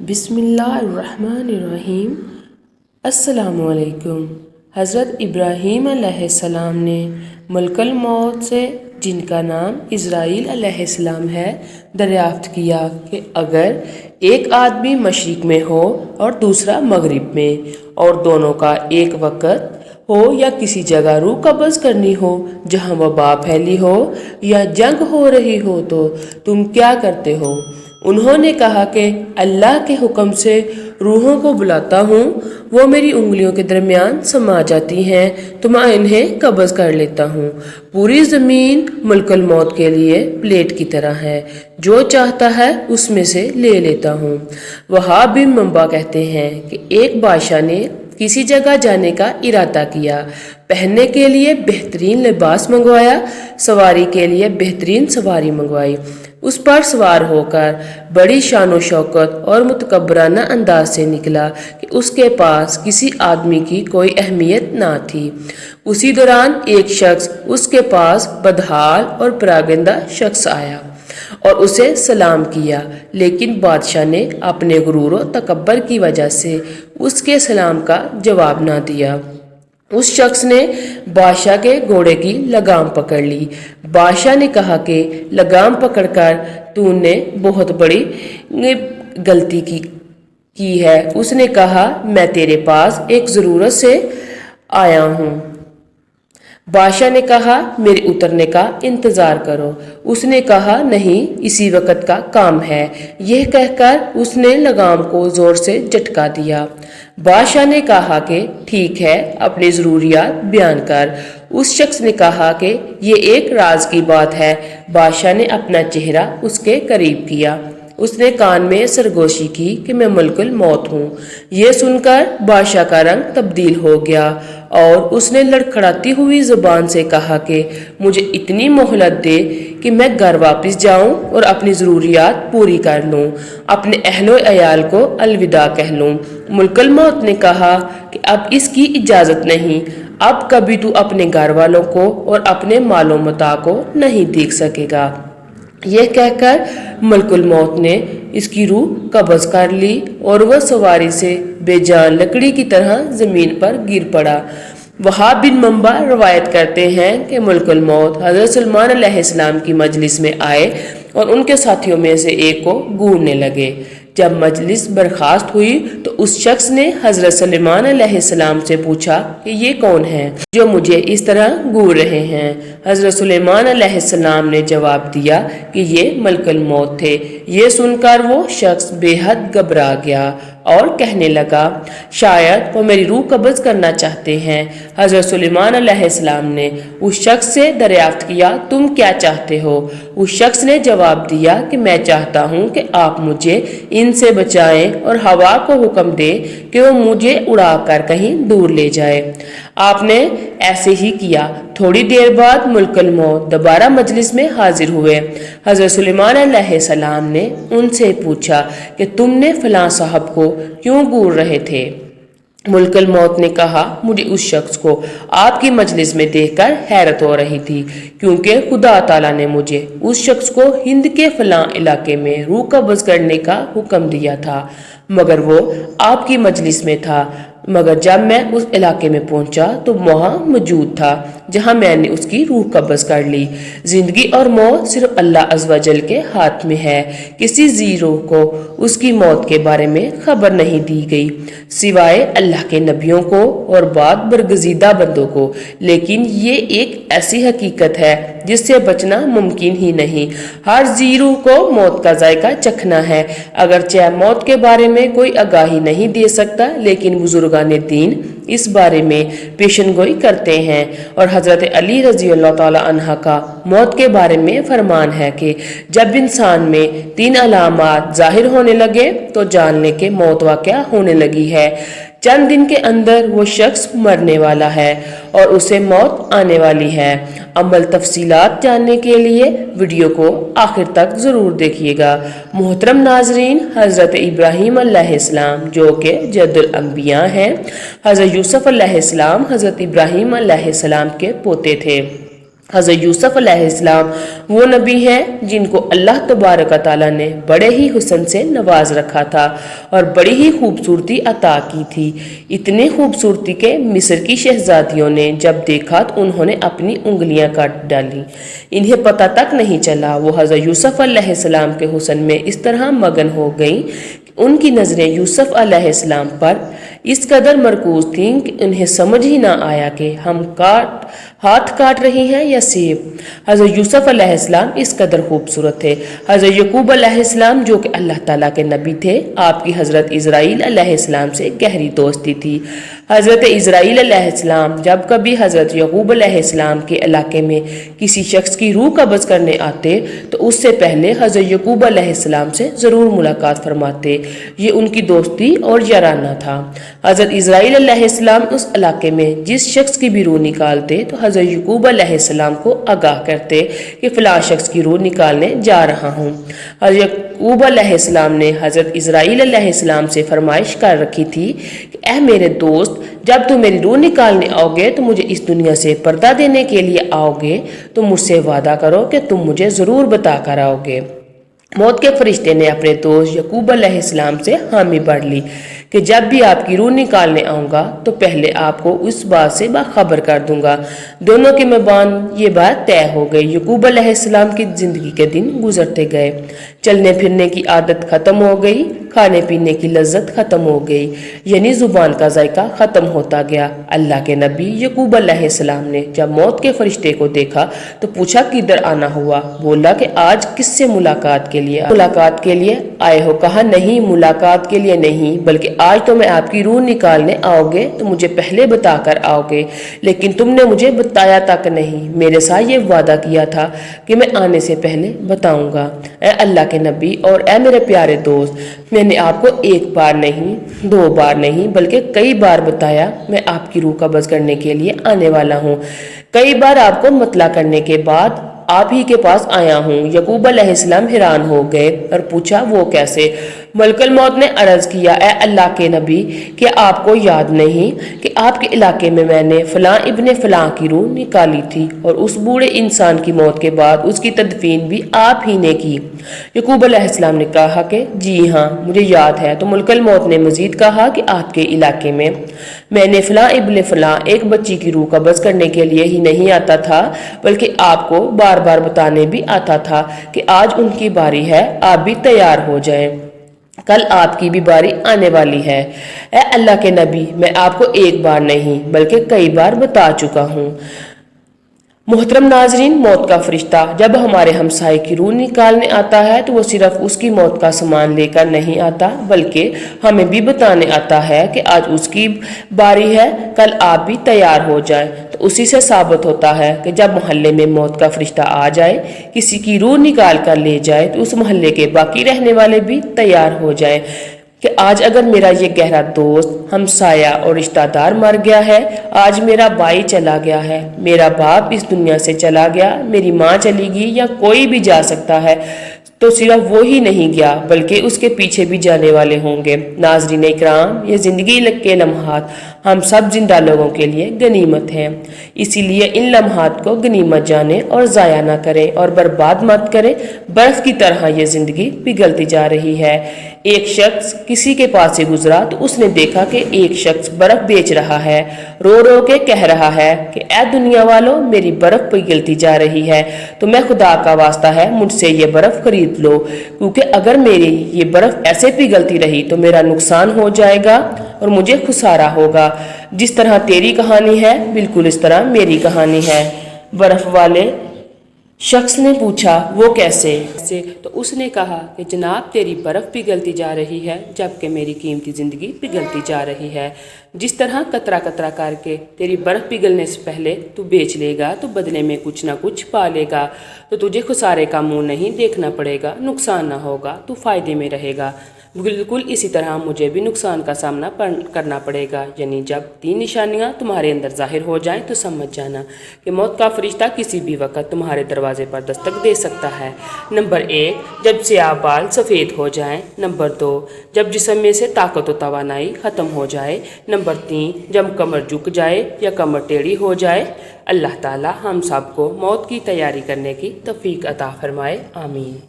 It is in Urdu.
بسم اللہ الرحمن الرحیم۔ السلام علیکم۔ حضرت ابراہیم علیہ السلام نے ملک الموت سے، جن کا نام اسرائیل علیہ السلام ہے، دریافت کیا کہ اگر ایک آدمی مشرق میں ہو اور دوسرا مغرب میں، اور دونوں کا ایک وقت ہو یا کسی جگہ روح قبض کرنی ہو جہاں وبا پھیلی ہو یا جنگ ہو رہی ہو، تو تم کیا کرتے ہو؟ انہوں نے کہا کہ اللہ کے حکم سے روحوں کو بلاتا ہوں، وہ میری انگلیوں کے درمیان سما جاتی ہیں تو میں انہیں قبض کر لیتا ہوں۔ پوری زمین ملک الموت کے لیے پلیٹ کی طرح ہے، جو چاہتا ہے اس میں سے لے لیتا ہوں۔ وہاب بن منبع کہتے ہیں کہ ایک بادشاہ نے کسی جگہ جانے کا ارادہ کیا، پہننے کے لیے بہترین لباس منگوایا، سواری کے لیے بہترین سواری منگوائی، اس پر سوار ہو کر بڑی شان و شوکت اور متکبرانہ انداز سے نکلا کہ اس کے پاس کسی آدمی کی کوئی اہمیت نہ تھی۔ اسی دوران ایک شخص اس کے پاس بدحال اور پراگندہ شخص آیا اور اسے سلام کیا، لیکن بادشاہ نے اپنے غرور و تکبر کی وجہ سے اس کے سلام کا جواب نہ دیا۔ اس شخص نے بادشاہ کے گھوڑے کی لگام پکڑ لی۔ بادشاہ نے کہا کہ لگام پکڑ کر تو نے بہت بڑی غلطی کی ہے۔ اس نے کہا میں تیرے پاس ایک ضرورت سے آیا ہوں۔ بادشاہ نے کہا میرے اترنے کا انتظار کرو۔ اس نے کہا نہیں، اسی وقت کا کام ہے۔ یہ کہہ کر اس نے لگام کو زور سے جھٹکا دیا۔ بادشاہ نے کہا کہ ٹھیک ہے، اپنی ضروریات بیان کر۔ اس شخص نے کہا کہ یہ ایک راز کی بات ہے۔ بادشاہ نے اپنا چہرہ اس کے قریب کیا۔ اس نے کان میں سرگوشی کی کہ میں ملک الموت ہوں۔ یہ سن کر بادشاہ کا رنگ تبدیل ہو گیا اور اس نے لڑکھڑاتی ہوئی زبان سے کہا کہ مجھے اتنی مہلت دے کہ میں گھر واپس جاؤں اور اپنی ضروریات پوری کر لوں، اپنے اہل و عیال کو الوداع کہہ لوں۔ ملک الموت نے کہا کہ اب اس کی اجازت نہیں، اب کبھی تو اپنے گھر والوں کو اور اپنے مال و متاع کو نہیں دیکھ سکے گا۔ یہ کہہ کر ملک الموت نے اس کی روح قبض کر لی اور وہ سواری سے بے جان لکڑی کی طرح زمین پر گر پڑا۔ وہاب بن منبع روایت کرتے ہیں کہ ملک الموت حضرت سلیمان علیہ السلام کی مجلس میں آئے اور ان کے ساتھیوں میں سے ایک کو گوننے لگے۔ جب مجلس برخاست ہوئی تو اس شخص نے حضرت سلیمان علیہ السلام سے پوچھا کہ یہ کون ہے جو مجھے اس طرح گور رہے ہیں؟ حضرت سلیمان علیہ السلام نے جواب دیا کہ یہ ملک الموت تھے۔ یہ سن کر وہ شخص بے حد گھبرا گیا اور کہنے لگا شاید وہ میری روح قبض کرنا چاہتے ہیں۔ حضرت سلیمان علیہ السلام نے اس شخص سے دریافت کیا تم کیا چاہتے ہو؟ اس شخص نے جواب دیا کہ میں چاہتا ہوں کہ آپ مجھے ان سے بچائیں اور ہوا کو حکم دے کہ وہ مجھے اڑا کر کہیں دور لے جائے۔ آپ نے ایسے ہی کیا۔ تھوڑی دیر بعد ملک الموت دوبارہ مجلس میں حاضر ہوئے۔ حضرت سلیمان علیہ السلام نے ان سے پوچھا کہ تم نے فلاں صاحب کو کیوں گور رہے تھے؟ ملک الموت نے کہا مجھے اس شخص کو آپ کی مجلس میں دیکھ کر حیرت ہو رہی تھی، کیونکہ خدا تعالیٰ نے مجھے اس شخص کو ہند کے فلاں علاقے میں روح قبض کرنے کا حکم دیا تھا، مگر وہ آپ کی مجلس میں تھا۔ مگر جب میں اس علاقے میں پہنچا تو وہاں موجود تھا جہاں میں نے اس کی روح قبض کر لی۔ زندگی اور موت صرف اللہ عز و جل کے ہاتھ میں ہے۔ کسی ذی روح کو اس کی موت کے بارے میں خبر نہیں دی گئی سوائے اللہ کے نبیوں کو اور بعد برگزیدہ بندوں کو، لیکن یہ ایک ایسی حقیقت ہے جس سے بچنا ممکن ہی نہیں۔ ہر ذی روح کو موت کا ذائقہ چکھنا ہے۔ اگرچہ موت کے بارے میں کوئی آگاہی نہیں دے سکتا، لیکن بزرگان دین اس بارے میں پیشن گوئی کرتے ہیں، اور حضرت علی رضی اللہ تعالی عنہ کا موت کے بارے میں فرمان ہے کہ جب انسان میں 3 علامات ظاہر ہونے لگے تو جان لے کہ موت واقع ہونے لگی ہے۔ چند دن کے اندر وہ شخص مرنے والا ہے اور اسے موت آنے والی ہے۔ عمل تفصیلات جاننے کے لیے ویڈیو کو آخر تک ضرور دیکھیے گا۔ محترم ناظرین، حضرت ابراہیم علیہ السلام جو کہ جد الانبیاء ہیں، حضرت یوسف علیہ السلام حضرت ابراہیم علیہ السلام کے پوتے تھے۔ حضرت یوسف علیہ السلام وہ نبی ہیں جن کو اللہ تبارک و تعالیٰ نے بڑے ہی حسن سے نواز رکھا تھا اور بڑی ہی خوبصورتی عطا کی تھی، اتنی خوبصورتی کہ مصر کی شہزادیوں نے جب دیکھا تو انہوں نے اپنی انگلیاں کاٹ ڈالی، انہیں پتہ تک نہیں چلا۔ وہ حضرت یوسف علیہ السلام کے حسن میں اس طرح مگن ہو گئیں کہ ان کی نظریں یوسف علیہ السلام پر اس قدر مرکوز تھیں کہ انہیں سمجھ ہی نہ آیا کہ ہم ہاتھ کاٹ رہی ہیں یا سیب۔ حضرت یوسف علیہ السلام اس قدر خوبصورت تھے۔ حضرت یعقوب علیہ السلام جو کہ اللہ تعالیٰ کے نبی تھے، آپ کی حضرت اسرائیل علیہ السلام سے گہری دوستی تھی۔ حضرت اسرائیل علیہ السلام جب کبھی حضرت یعقوب علیہ السلام کے علاقے میں کسی شخص کی روح قبض کرنے آتے تو اس سے پہلے حضرت یعقوب علیہ السلام سے ضرور ملاقات فرماتے، یہ ان کی دوستی اور یارانہ تھا۔ حضرت اسرائیل علیہ السلام اس علاقے میں جس شخص کی بھی روح نکالتے تو حضرت یعقوب علیہ السلام کو آگاہ کرتے کہ فلاں شخص کی روح نکالنے جا رہا ہوں۔ حضرت یعقوب علیہ السلام نے حضرت اسرائیل علیہ السلام سے فرمائش کر رکھی تھی کہ اے میرے دوست، جب تم میری روح نکالنے آؤ گے تو مجھے اس دنیا سے پردہ دینے کے لیے آؤ گے تو مجھ سے وعدہ کرو کہ تم مجھے ضرور بتا کر آؤ گے۔ موت کے فرشتے نے اپنے دوست یعقوب علیہ السلام سے حامی بھر لی کہ جب بھی آپ کی روح نکالنے آؤں گا تو پہلے آپ کو اس بات سے باخبر کر دوں گا۔ دونوں کے مابین یہ بات طے ہو گئی۔ یعقوب علیہ السلام کی زندگی کے دن گزرتے گئے، چلنے پھرنے کی عادت ختم ہو گئی، کھانے پینے کی لذت ختم ہو گئی، یعنی زبان کا ذائقہ ختم ہوتا گیا۔ اللہ کے نبی یعقوب علیہ السلام نے جب موت کے فرشتے کو دیکھا تو پوچھا کدھر آنا ہوا؟ بولا کہ آج کس سے ملاقات کے لیے آئے ہو؟ کہا نہیں، ملاقات کے لیے نہیں، بلکہ آج تو میں آپ کی روح نکالنے آؤ گے تو مجھے پہلے بتا کر آؤ گے، لیکن تم نے مجھے بتایا تک نہیں۔ میرے ساتھ یہ وعدہ کیا تھا کہ میں آنے سے پہلے بتاؤں گا۔ اے اللہ کے نبی اور اے میرے پیارے دوست، میں نے آپ کو ایک بار نہیں، دو بار نہیں، بلکہ کئی بار بتایا میں آپ کی روح قبض کرنے کے لیے آنے والا ہوں۔ کئی بار آپ کو مطلع کرنے کے بعد آپ ہی کے پاس آیا ہوں۔ یعقوب علیہ السلام حیران ہو گئے اور پوچھا وہ کیسے؟ ملک الموت نے عرض کیا اے اللہ کے نبی، کہ آپ کو یاد نہیں کہ آپ کے علاقے میں میں نے فلاں ابن فلاں کی روح نکالی تھی اور اس بوڑھے انسان کی موت کے بعد اس کی تدفین بھی آپ ہی نے کی؟ یعقوب علیہ السلام نے کہا کہ جی ہاں مجھے یاد ہے۔ تو ملک الموت نے مزید کہا کہ آپ کے علاقے میں نے فلاں ابن فلاں ایک بچی کی روح قبض کرنے کے لیے ہی نہیں آتا تھا، بلکہ آپ کو بار بار بتانے بھی آتا تھا کہ آج ان کی باری ہے، آپ بھی تیار ہو جائیں، کل آپ کی بھی باری آنے والی ہے۔ اے اللہ کے نبی، میں آپ کو ایک بار نہیں بلکہ کئی بار بتا چکا ہوں۔ محترم ناظرین، موت کا فرشتہ جب ہمارے ہمسائے کی روح نکالنے آتا ہے تو وہ صرف اس کی موت کا سامان لے کر نہیں آتا، بلکہ ہمیں بھی بتانے آتا ہے کہ آج اس کی باری ہے، کل آپ بھی تیار ہو جائیں۔ تو اسی سے ثابت ہوتا ہے کہ جب محلے میں موت کا فرشتہ آ جائے، کسی کی روح نکال کر لے جائے تو اس محلے کے باقی رہنے والے بھی تیار ہو جائیں کہ آج اگر میرا یہ گہرا دوست، ہمسایہ اور رشتہ دار مر گیا ہے، آج میرا بھائی چلا گیا ہے، میرا باپ اس دنیا سے چلا گیا، میری ماں چلی گئی، یا کوئی بھی جا سکتا ہے، تو صرف وہی نہیں گیا بلکہ اس کے پیچھے بھی جانے والے ہوں گے۔ ناظرین اکرام، یہ زندگی کے لمحات ہم سب زندہ لوگوں کے لیے غنیمت ہیں، اسی لیے ان لمحات کو غنیمت جانیں اور ضائع نہ کریں اور برباد مت کریں۔ برف کی طرح یہ زندگی پگھلتی جا رہی ہے۔ ایک شخص کسی کے پاس سے گزرا تو اس نے دیکھا کہ ایک شخص برف بیچ رہا ہے، رو رو کے کہہ رہا ہے کہ اے دنیا والو، میری برف پگھلتی جا رہی ہے، تو میں خدا کا واسطہ ہے مجھ سے یہ برف خرید لو، کیونکہ اگر میری یہ برف ایسے پگھلتی رہی تو میرا نقصان ہو جائے گا اور مجھے خسارہ ہوگا۔ جس طرح تیری کہانی ہے بالکل اس طرح میری کہانی ہے۔ برف والے شخص نے پوچھا وہ کیسے؟ تو اس نے کہا کہ جناب، تیری برف پگھلتی جا رہی ہے جبکہ میری قیمتی زندگی پگھلتی جا رہی ہے۔ جس طرح قطرہ قطرہ کر کے تیری برف پگھلنے سے پہلے تو بیچ لے گا تو بدلے میں کچھ نہ کچھ پا لے گا، تو تجھے خسارے کا منہ نہیں دیکھنا پڑے گا، نقصان نہ ہوگا، تو فائدے میں رہے گا۔ بالکل اسی طرح مجھے بھی نقصان کا سامنا کرنا پڑے گا، یعنی جب 3 نشانیاں تمہارے اندر ظاہر ہو جائیں تو سمجھ جانا کہ موت کا فرشتہ کسی بھی وقت تمہارے دروازے دروازے پر دستک دے سکتا ہے۔ نمبر 1، جب سیاہ بال سفید ہو جائیں۔ نمبر 2، جب جسم میں سے طاقت و توانائی ختم ہو جائے۔ نمبر 3، جب کمر جھک جائے یا کمر ٹیڑھی ہو جائے۔ اللہ تعالی ہم سب کو موت کی تیاری کرنے کی توفیق عطا فرمائے، آمین۔